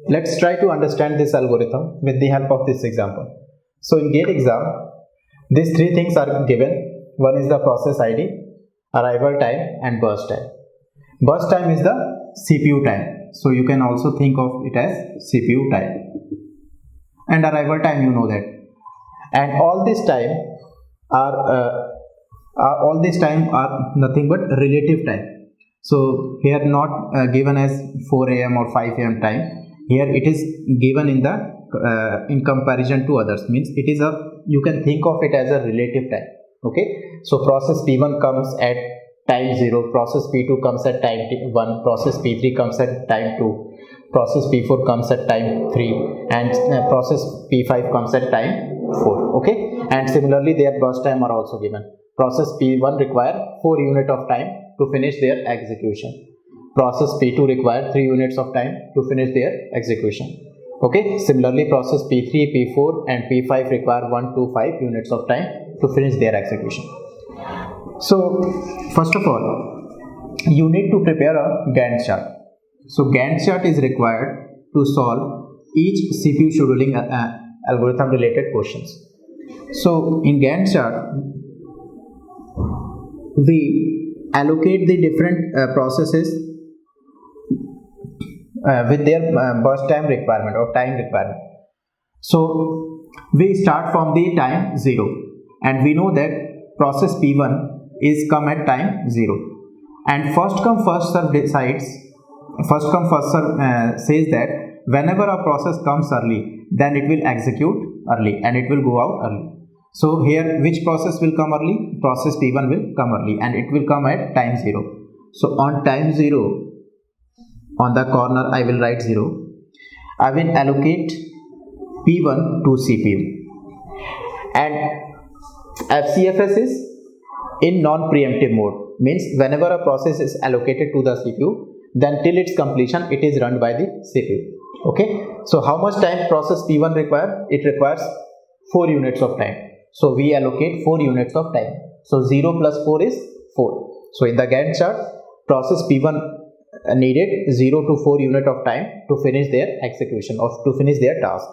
Let's try to understand this algorithm with the help of this example. So in GATE exam, these three things are given. One is the process ID, arrival time and burst time. Burst time is the CPU time. So you can also think of it as CPU time. And arrival time, you know that. And all this time are nothing but relative time. So here not given as 4 a.m. or 5 a.m. time. Here it is given in comparison to others, means it is you can think of it as a relative time. Okay, so process P1 comes at time 0, process P2 comes at time 1, process P3 comes at time 2, process P4 comes at time 3, and process P5 comes at time 4. Okay, and similarly their burst time are also given. Process P1 require 4 unit of time to finish their execution. Process P2 require 3 units of time to finish their execution. Okay, similarly process P3, P4 and P5 require 1 to 5 units of time to finish their execution. So first of all, you need to prepare a Gantt chart. So Gantt chart is required to solve each CPU scheduling algorithm related questions. So in Gantt chart, we allocate the different processes with their burst time requirement or time requirement. So we start from the time 0, and we know that process P1 is come at time 0, and first come first serve says that whenever a process comes early, then it will execute early and it will go out early. So here which process will come early? Process P1 will come early and it will come at time 0. So on time 0, on the corner I will write 0. I will allocate P1 to CPU, and FCFS is in non-preemptive mode, means whenever a process is allocated to the CPU, then till its completion it is run by the CPU. Okay, so how much time process P1 requires? It requires 4 units of time. So we allocate 4 units of time. So 0 plus 4 is 4. So in the Gantt chart, process P1 needed 0 to 4 unit of time to finish their execution or to finish their task.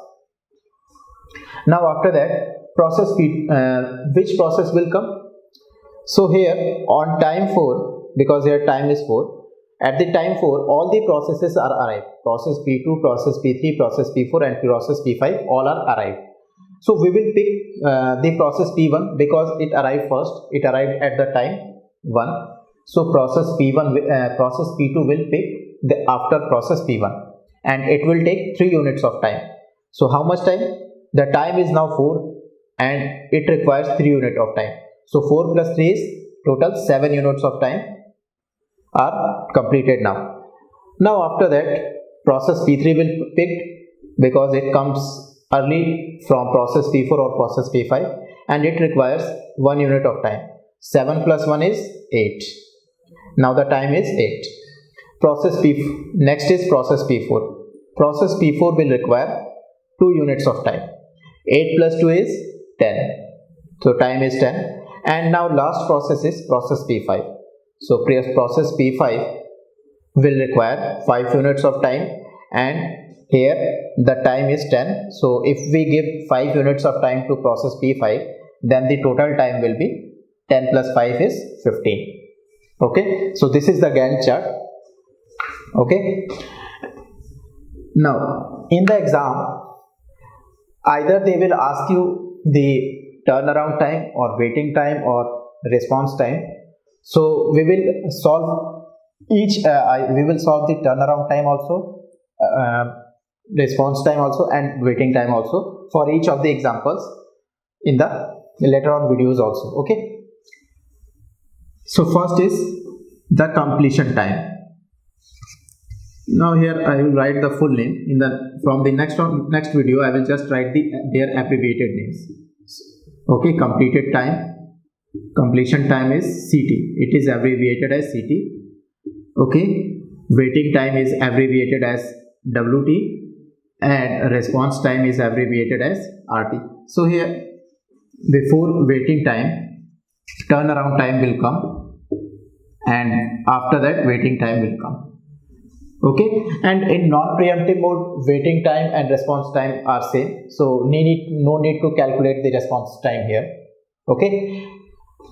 Now after that, process which process will come? So here on time 4, because here time is 4, at the time 4 all the processes are arrived. Process P2, process P3, process P4 and process P5 all are arrived. So we will pick the process P1 because it arrived first, it arrived at the time 1. So process P1, process P2 will pick the after process P1, and it will take 3 units of time. So how much time? The time is now 4 and it requires 3 units of time. So 4 plus 3 is total 7 units of time are completed now. Now after that, process P3 will pick because it comes early from process P4 or process P5 and it requires 1 unit of time. 7 plus 1 is 8. Now the time is 8. Next is process P4. Process P4 will require 2 units of time. 8 plus 2 is 10. So time is 10. And now last process is process P5. So process P5 will require 5 units of time, and here the time is 10. So if we give 5 units of time to process P5, then the total time will be 10 plus 5 is 15. Okay, so this is the Gantt chart. Okay, now in the exam either they will ask you the turnaround time or waiting time or response time. So we will solve we will solve the turnaround time also, response time also and waiting time also for each of the examples in the later on videos also. Okay, so first is the completion time. Now here I will write the full name. From the next video I will just write their abbreviated names. Okay, completed time, completion time is CT. It is abbreviated as CT. Okay, waiting time is abbreviated as WT, and response time is abbreviated as RT. So here before waiting time, turnaround time will come, and after that waiting time will come. Okay, and in non-preemptive mode, waiting time and response time are same, so no need to calculate the response time here. Okay,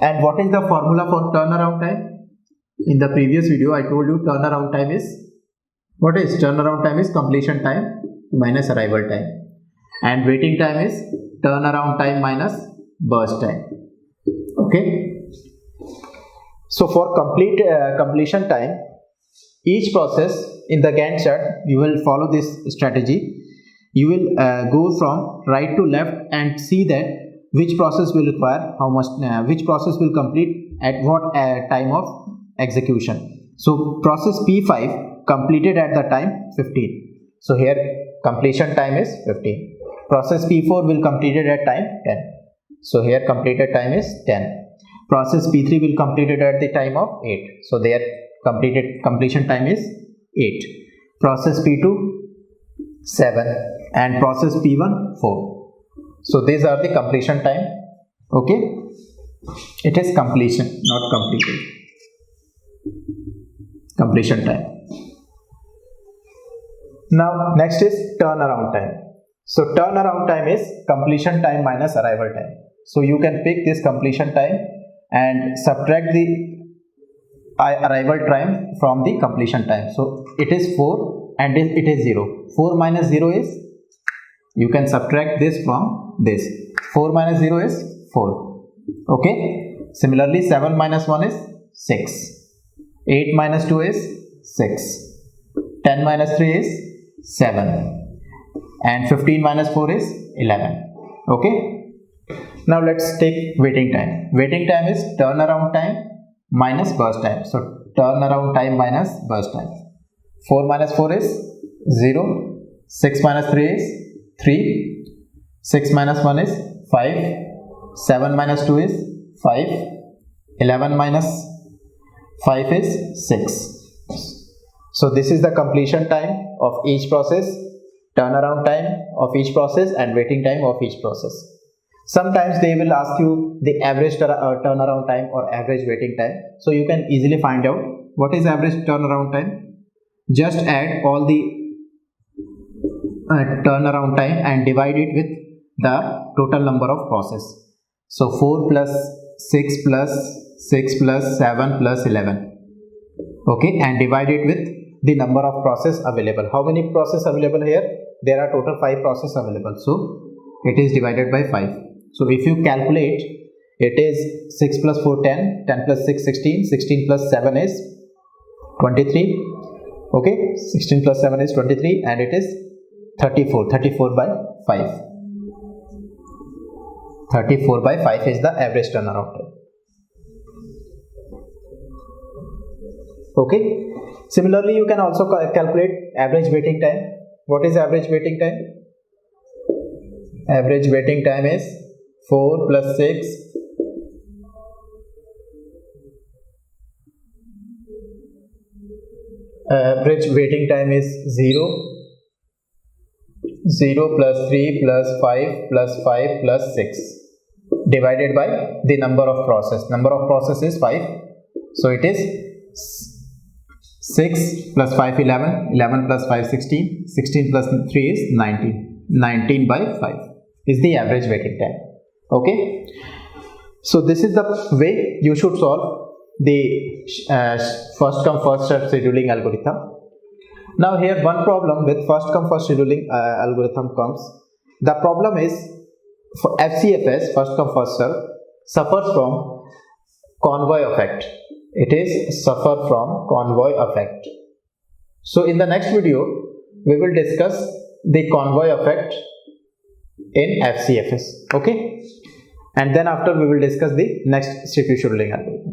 and what is the formula for turnaround time? In the previous video, I told you turnaround time is, what is turnaround time? Is completion time minus arrival time, and waiting time is turnaround time minus burst time. Okay, so for completion time, each process in the Gantt chart, you will follow this strategy. You will go from right to left and see that which process will require how much, which process will complete at what time of execution. So process P5 completed at the time 15. So here completion time is 15. Process P4 will completed at time 10. So here completed time is 10. Process P3 will completed at the time of 8. So their completion time is 8. Process P2 7 and process P1 4. So these are the completion time. Okay, it is completion, not completed. Completion time. Now next is turnaround time. So turnaround time is completion time minus arrival time. So you can pick this completion time and subtract the arrival time from the completion time. So it is 4 and it is 0. 4 minus 0 is, you can subtract this from this. 4 minus 0 is 4. Okay. Similarly, 7 minus 1 is 6. 8 minus 2 is 6. 10 minus 3 is 7. And 15 minus 4 is 11. Okay. Now let's take waiting time. Waiting time is turnaround time minus burst time. So turnaround time minus burst time. 4 minus 4 is 0. 6 minus 3 is 3. 6 minus 1 is 5. 7 minus 2 is 5. 11 minus 5 is 6. So this is the completion time of each process, turnaround time of each process, and waiting time of each process. Sometimes they will ask you the average turnaround time or average waiting time. So you can easily find out what is average turnaround time. Just add all the turnaround time and divide it with the total number of process. So 4 plus 6 plus 6 plus 7 plus 11. Okay, and divide it with the number of process available. How many process available here? There are total 5 process available. So it is divided by 5. So if you calculate, it is 6 plus 4 10, 10 plus 6 16, 16 plus 7 is 23. Okay, 16 plus 7 is 23 and it is 34. 34 by 5. 34 by 5 is the average turnaround time. Okay. Similarly, you can also calculate average waiting time. What is average waiting time? Average waiting time is 4 plus 6 average waiting time is 0. 0 plus 3 plus 5 plus 5 plus 6 divided by the number of process. Number of process is 5. So it is 6 plus 5 11, 11 plus 5 16, 16 plus 3 is 19. 19 by 5 is the average waiting time. Okay. So this is the way you should solve the first come first serve scheduling algorithm. Now here one problem with first come first scheduling algorithm comes. The problem is for FCFS, first come first serve, suffers from convoy effect. It is suffer from convoy effect. So in the next video we will discuss the convoy effect in FCFS. Okay, and then after we will discuss the next CPU scheduling algorithm.